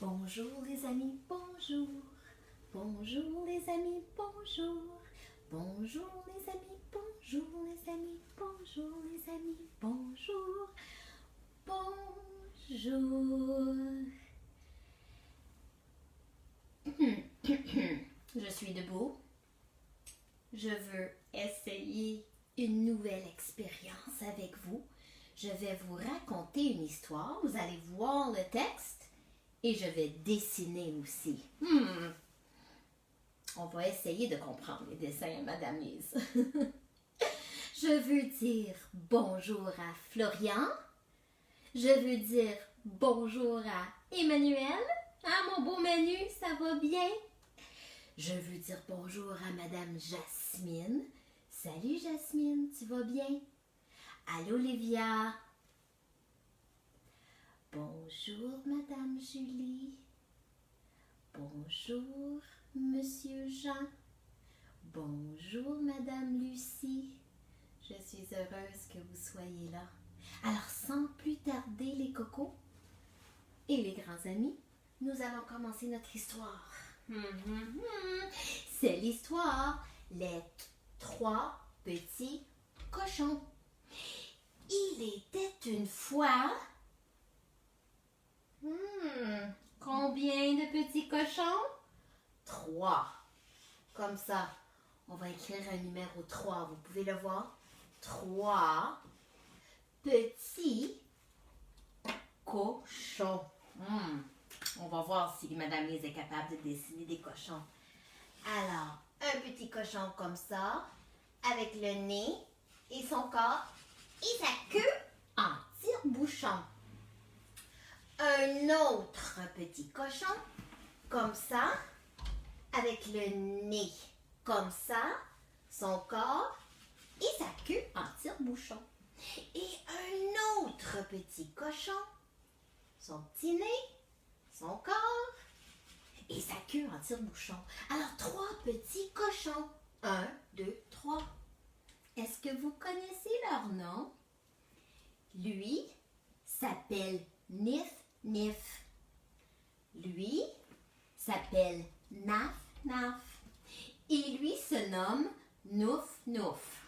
Bonjour les amis, bonjour. Bonjour les amis, bonjour. Bonjour les amis, bonjour les amis, bonjour les amis, bonjour. Bonjour. Je suis debout. Je veux essayer une nouvelle expérience avec vous. Je vais vous raconter une histoire. Vous allez voir le texte et je vais dessiner aussi. On va essayer de comprendre les dessins à Madame Lise. Je veux dire bonjour à Florian. Je veux dire bonjour à Emmanuel. Ah, mon beau Manu, ça va bien? Je veux dire bonjour à Madame Jasmine. Salut Jasmine, tu vas bien? Allô Olivia. Bonjour Madame Julie. Bonjour Monsieur Jean. Bonjour Madame Lucie. Je suis heureuse que vous soyez là. Alors sans plus tarder les cocos et les grands amis, nous allons commencer notre histoire. C'est l'histoire Les trois petits cochons. Il était une fois... combien de petits cochons? 3. Comme ça, on va écrire un numéro 3. Vous pouvez le voir? 3 petits cochons. On va voir si Madame Lise est capable de dessiner des cochons. Alors, un petit cochon comme ça, avec le nez et son corps et sa queue en tire-bouchon. Un autre petit cochon, comme ça, avec le nez comme ça, son corps et sa queue en tire-bouchon. Et un autre petit cochon, son petit nez, son corps et sa queue en tire-bouchon. Alors, 3 petits cochons. 1, 2, 3. Est-ce que vous connaissez leur nom? Lui s'appelle Nif Nif. Lui s'appelle Naf Naf. Et lui se nomme Nouf Nouf.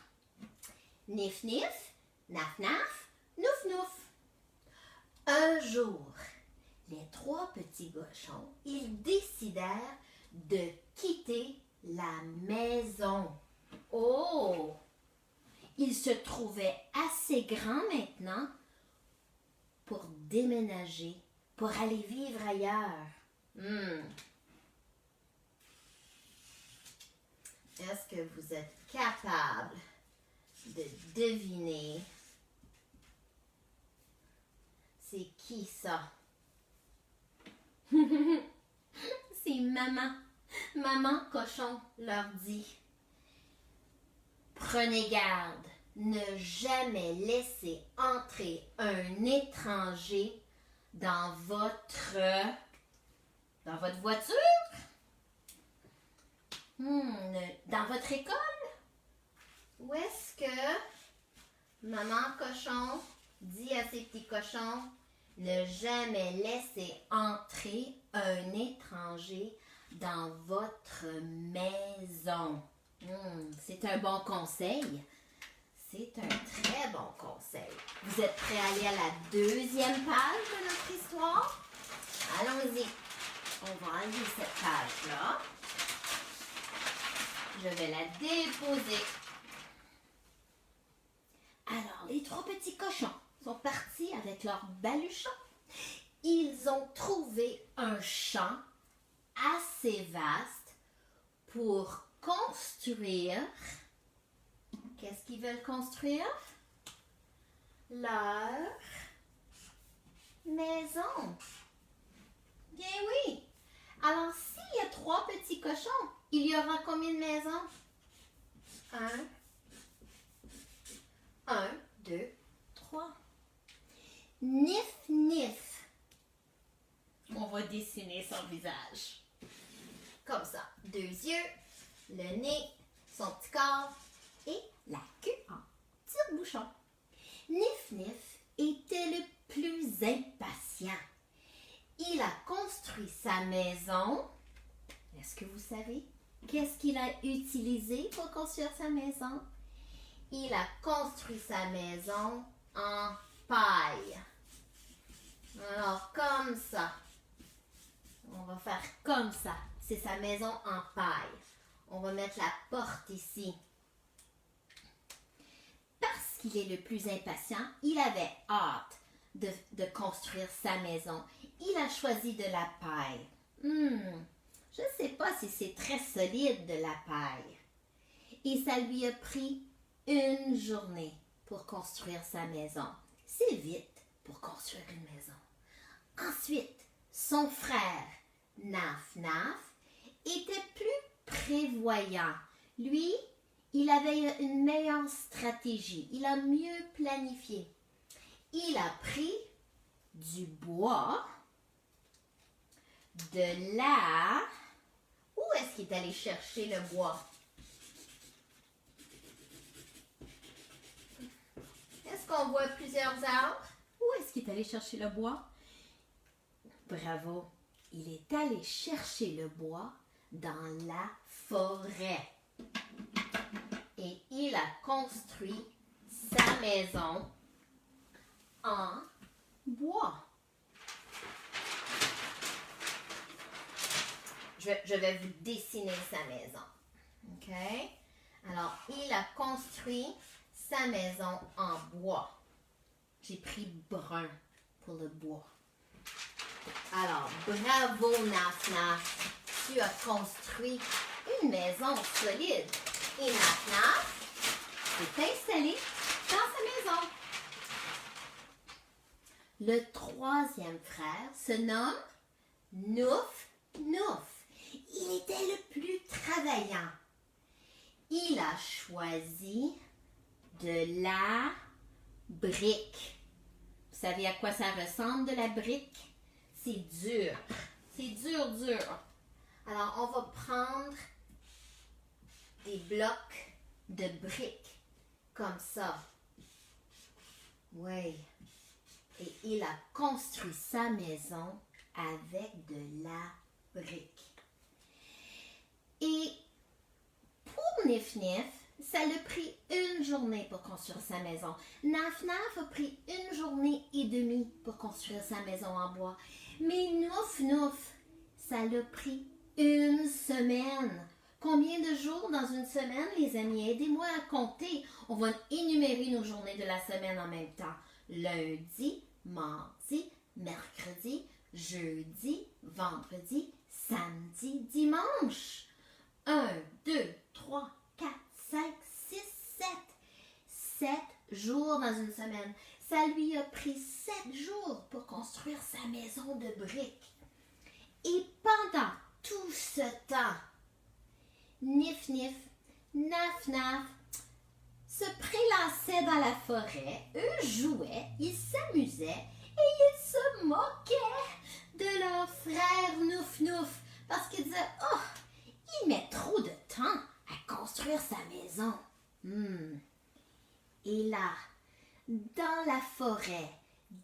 Nif Nif, Naf Naf, Nouf Nouf. Un jour, les 3 petits cochons, ils décidèrent de quitter la maison. Oh! Ils se trouvaient assez grands maintenant pour déménager, pour aller vivre ailleurs. Est-ce que vous êtes capable de deviner c'est qui ça? C'est maman. Maman cochon leur dit: prenez garde, ne jamais laisser entrer un étranger dans votre voiture? Dans votre école? Où est-ce que maman cochon dit à ses petits cochons: ne jamais laisser entrer un étranger dans votre maison? C'est un bon conseil. C'est un très bon conseil. Vous êtes prêts à aller à la 2e page de notre histoire? Allons-y. On va enlever cette page-là. Je vais la déposer. Alors, les 3 petits cochons sont partis avec leur baluchon. Ils ont trouvé un champ assez vaste pour construire. Qu'est-ce qu'ils veulent construire? Leur maison. Bien oui. Alors, s'il y a 3 petits cochons, il y aura combien de maisons? 1, 2, 3. Nif, nif. On va dessiner son visage. Comme ça. 2 yeux, le nez, son petit corps et la queue en tire-bouchon. Nif, nif était le plus impatient. il a construit sa maison. Est-ce que vous savez qu'est-ce qu'il a utilisé pour construire sa maison? Il a construit sa maison en paille. Alors, comme ça. On va faire comme ça. C'est sa maison en paille. On va mettre la porte ici. Parce qu'il est le plus impatient, il avait hâte de construire sa maison. Il a choisi de la paille. Je ne sais pas si c'est très solide de la paille. Et ça lui a pris une journée pour construire sa maison. C'est vite pour construire une maison. Ensuite, son frère, Naf Naf, était plus prévoyant. Lui, il avait une meilleure stratégie. Il a mieux planifié. Il a pris du bois, de la... Où est-ce qu'il est allé chercher le bois? Est-ce qu'on voit plusieurs arbres? Où est-ce qu'il est allé chercher le bois? Bravo! Il est allé chercher le bois dans la forêt. Et il a construit sa maison en bois. Je vais vous dessiner sa maison. OK? Alors, il a construit sa maison en bois. J'ai pris brun pour le bois. Alors, bravo Naf Naf. Tu as construit une maison solide. Et Naf Naf s'est installé dans sa maison. Le troisième frère se nomme Nouf Nouf. Il était le plus travaillant. Il a choisi de la brique. Vous savez à quoi ça ressemble de la brique? C'est dur. C'est dur, dur. Alors, on va prendre des blocs de briques comme ça. Oui. Et il a construit sa maison avec de la brique. Et pour Nif Nif, ça lui a pris une journée pour construire sa maison. Naf Naf a pris une journée et demie pour construire sa maison en bois. Mais Nouf Nouf, ça l'a pris une semaine. Combien de jours dans une semaine, les amis? Aidez-moi à compter. On va énumérer nos journées de la semaine en même temps. Lundi, mardi, mercredi, jeudi, vendredi, samedi, dimanche. 1, 2, 3, 4, 5, 6, 7. 7 jours dans une semaine. Ça lui a pris 7 jours pour construire sa maison de briques. Et pendant tout ce temps, Nif Nif, Naf Naf se prélassaient dans la forêt. Eux jouaient, ils s'amusaient et ils se moquaient de leur frère Nouf Nouf parce qu'ils disaient « Oh, il met trop de temps à construire sa maison. » Et là, dans la forêt,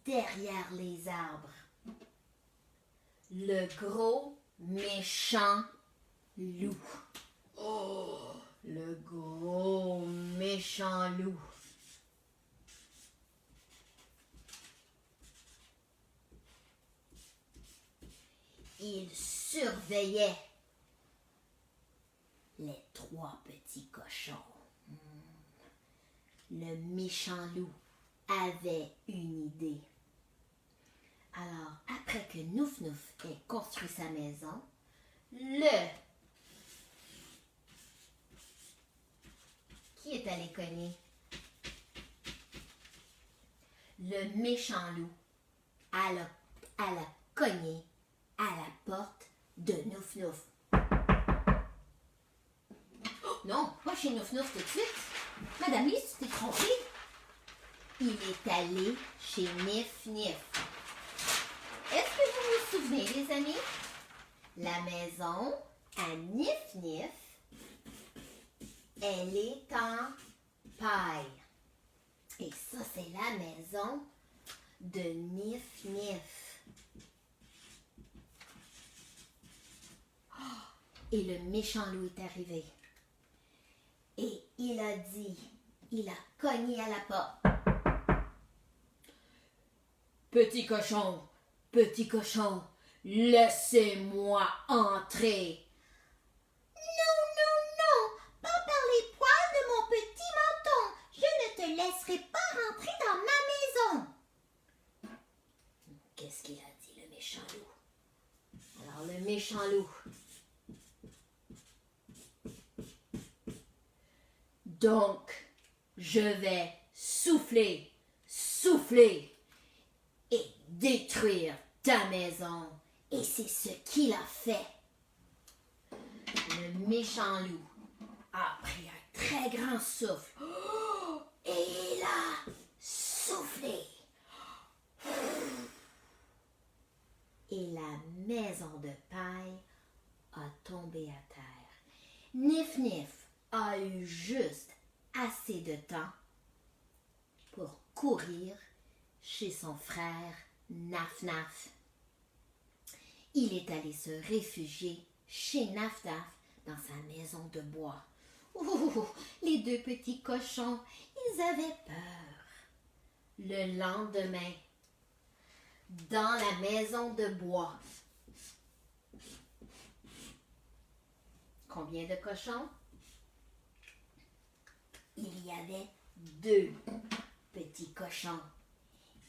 derrière les arbres, le gros méchant loup. Oh, le gros méchant loup. Il surveillait les 3 petits cochons. Le méchant loup avait une idée. Alors, après que Nouf Nouf ait construit sa maison, qui est allé cogner? Le méchant loup alla cogner à la porte de Nouf Nouf. Oh, non, pas chez Nouf Nouf tout de suite. Madame Lise, tu t'es trompée. Il est allé chez Nif Nif. Est-ce que vous vous souvenez, les amis? La maison à Nif Nif, elle est en paille. Et ça, c'est la maison de Nif Nif. et le méchant loup est arrivé. Et il a cogné à la porte. Petit cochon, laissez-moi entrer. Non, non, non, pas par les poils de mon petit menton. Je ne te laisserai pas rentrer dans ma maison. Qu'est-ce qu'il a dit, le méchant loup? Alors, le méchant loup. Donc, je vais souffler et détruire ta maison. Et c'est ce qu'il a fait. Le méchant loup a pris un très grand souffle et il a soufflé. Et la maison de paille a tombé à terre. Nif Nif a eu juste assez de temps pour courir chez son frère Naf Naf. Il est allé se réfugier chez Naf Naf dans sa maison de bois. Ouh, les deux petits cochons, ils avaient peur. Le lendemain, dans la maison de bois, combien de cochons? Il y avait 2 petits cochons.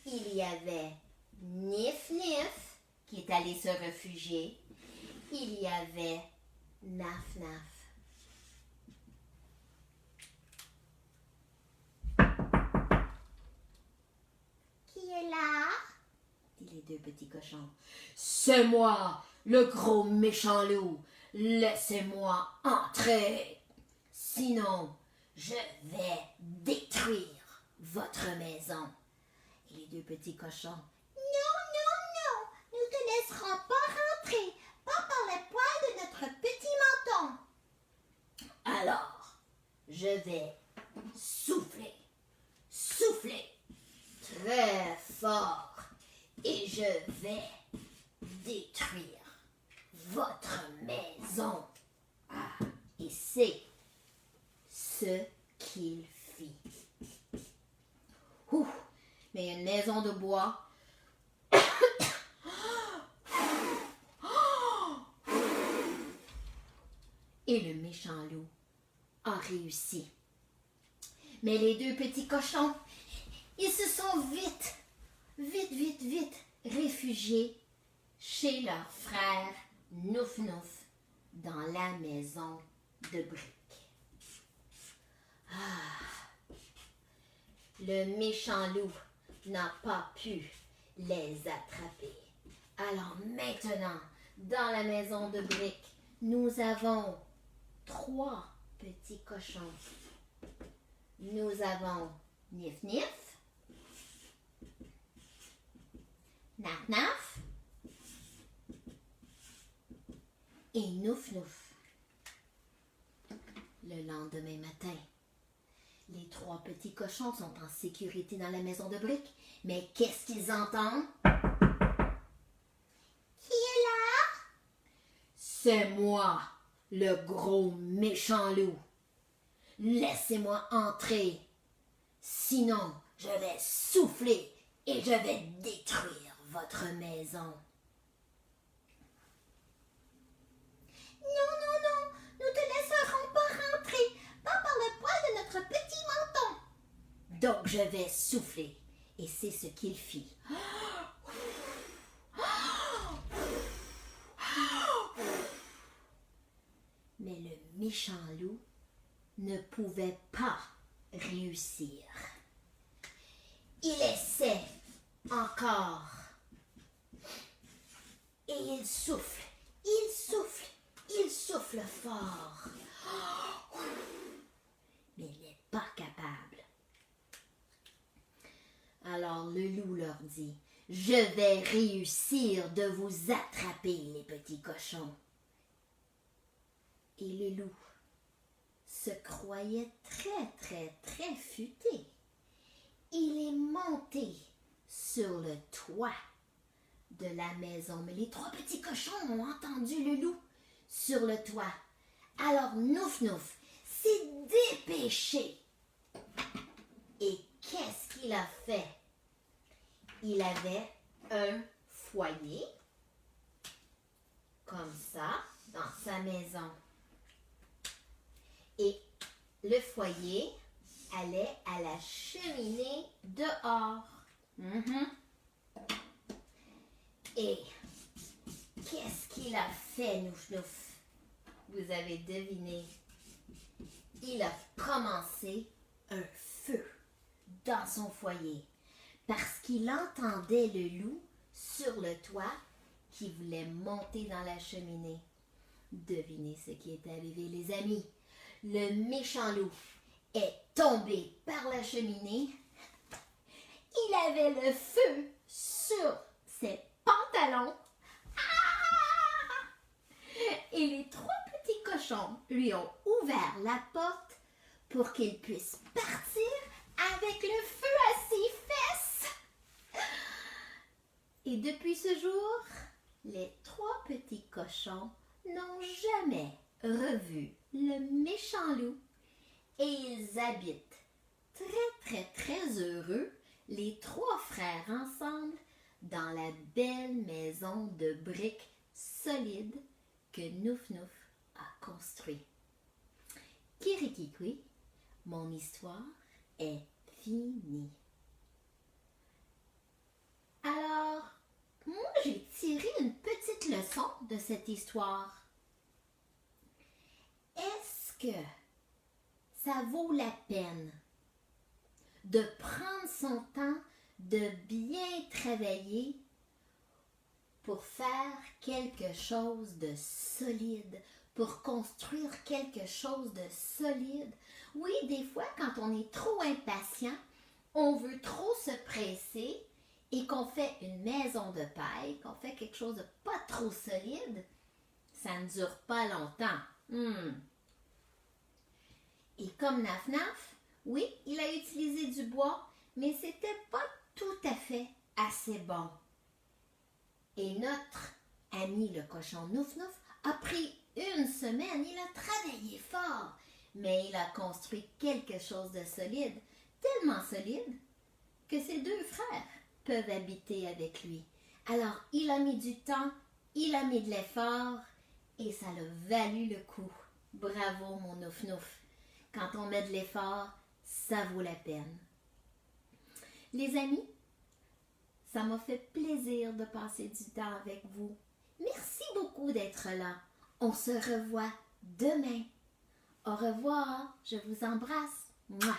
Il y avait Nif Nif qui est allé se réfugier. Il y avait Naf Naf. Qui est là? Dit les 2 petits cochons. C'est moi, le gros méchant loup. Laissez-moi entrer. Sinon, je vais détruire votre maison. Et les 2 petits cochons. Non, non, non, nous ne te laisserons pas rentrer, pas par les poils de notre petit menton. Alors, je vais souffler très fort et je vais détruire votre maison. Ah, et c'est ce qu'il fit. Ouh, mais une maison de bois. Et le méchant loup a réussi. Mais les 2 petits cochons, ils se sont vite réfugiés chez leur frère Nouf Nouf dans la maison de briques. Ah, le méchant loup n'a pas pu les attraper. Alors maintenant, dans la maison de briques, nous avons 3 petits cochons. Nous avons Nif Nif, Naf Naf et Nouf Nouf. Le lendemain matin, les 3 petits cochons sont en sécurité dans la maison de briques. Mais qu'est-ce qu'ils entendent? Qui est là? C'est moi, le gros méchant loup. Laissez-moi entrer. Sinon, je vais souffler et je vais détruire votre maison. Non, non, non, nous ne te laisserons pas rentrer, pas par le poil de notre petit menton. Donc je vais souffler, et c'est ce qu'il fit. Mais le méchant loup ne pouvait pas réussir. Il essaie encore. Et il souffle fort. Mais il n'est pas capable. Alors le loup leur dit, « Je vais réussir de vous attraper, les petits cochons. » Et le loup se croyait très futé. Il est monté sur le toit de la maison. Mais les 3 petits cochons ont entendu le loup sur le toit. Alors Nouf Nouf s'est dépêché. Et qu'est-ce qu'il a fait? Il avait un foyer, comme ça, dans sa maison. Et le foyer allait à la cheminée dehors. Et qu'est-ce qu'il a fait, Nouf Nouf? Vous avez deviné. Il a commencé un feu dans son foyer parce qu'il entendait le loup sur le toit qui voulait monter dans la cheminée. Devinez ce qui est arrivé, les amis. Le méchant loup est tombé par la cheminée. Il avait le feu sur ses pantalons. Et les 3 petits cochons lui ont ouvert la porte pour qu'il puisse partir avec le feu à ses fesses. Et depuis ce jour, les 3 petits cochons n'ont jamais revu le méchant loup et ils habitent très heureux, les 3 frères ensemble, dans la belle maison de briques solides que Nouf Nouf a construit. Kirikikwi, mon histoire est finie. Alors, moi j'ai tiré une petite leçon de cette histoire. Est-ce que ça vaut la peine de prendre son temps de bien travailler pour faire quelque chose de solide, pour construire quelque chose de solide? Oui, des fois, quand on est trop impatient, on veut trop se presser et qu'on fait une maison de paille, qu'on fait quelque chose de pas trop solide, ça ne dure pas longtemps. Et comme Naf Naf, oui, il a utilisé du bois, mais c'était pas tout à fait assez bon. Et notre ami le cochon Nouf Nouf a pris une semaine, il a travaillé fort, mais il a construit quelque chose de solide, tellement solide que ses 2 frères peuvent habiter avec lui. Alors, il a mis du temps, il a mis de l'effort et ça l'a valu le coup. Bravo, mon Nouf Nouf. Quand on met de l'effort, ça vaut la peine. Les amis, ça m'a fait plaisir de passer du temps avec vous. Merci beaucoup d'être là. On se revoit demain. Au revoir, je vous embrasse. Mouah.